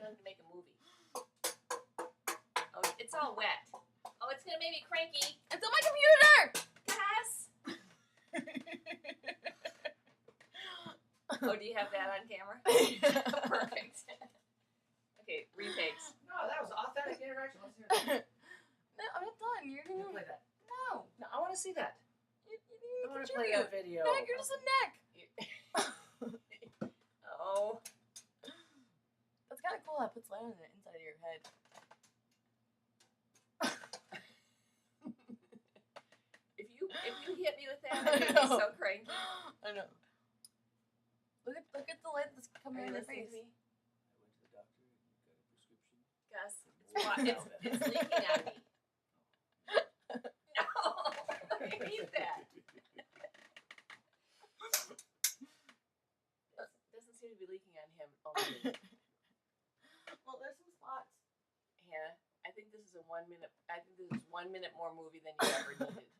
gonna make a movie. Oh, it's all wet. Oh, it's gonna make me cranky. It's on my computer! Yes. Oh, do you have that on camera? Perfect. Okay, retakes. No, that was authentic interaction. Let's hear that. No, I'm not done. You're Can you gonna... play that? No. No, I want to see that. You I didn't want to play that video. Neck, you're just a neck. Oh. That's kind of cool. That puts light on the inside of your head. If you hit me with that, I'm gonna be so cranky. I know. Look at the light that's coming Are on you your listening face. to me? I went to the doctor and got a prescription. Gus, it's leaking on me. No, I hate that. Doesn't seem to be leaking on him. Only. Well, there's some spots. Hannah, I think this is 1 minute. I think this is 1 minute more movie than you ever needed.